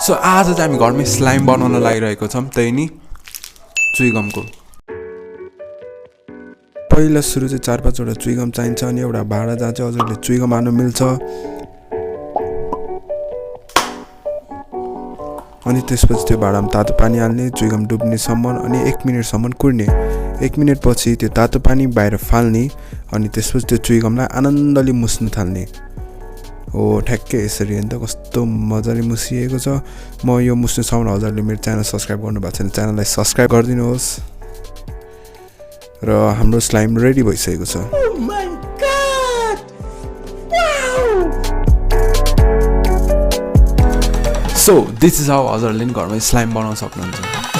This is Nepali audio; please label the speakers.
Speaker 1: सो आज चाहिँ हामी घरमै स्लाइम बनाउन लागिरहेको छौँ, त्यही नि चुइगमको। पहिला सुरु चाहिँ 4-5 वटा चुइगम चाहिन्छ अनि एउटा भाँडा जहाँ चाहिँ हजुरले चुइगम हाल्नु मिल्छ। अनि त्यसपछि त्यो भाँडामा तातो पानी हाल्ने, चुइगम डुब्नेसम्म अनि 1 मिनटसम्म कुर्ने। 1 मिनटपछि त्यो तातो पानी बाहिर फाल्ने अनि त्यसपछि त्यो चुइगमलाई आनन्दले मुस्न थाल्ने। हो ठ्याक्कै यसरी हेर्नु त कस्तो मजाले मुसिएको छ। म यो मुस्नेसम्म हजुरले मेरो च्यानल सब्सक्राइब गर्नुभएको छैन, च्यानललाई सब्सक्राइब गरिदिनुहोस्। र हाम्रो स्लाइम रेडी भइसकेको छ। सो दिस इज हाउ हजुरले घरमै स्लाइम बनाउन सक्नुहुन्छ।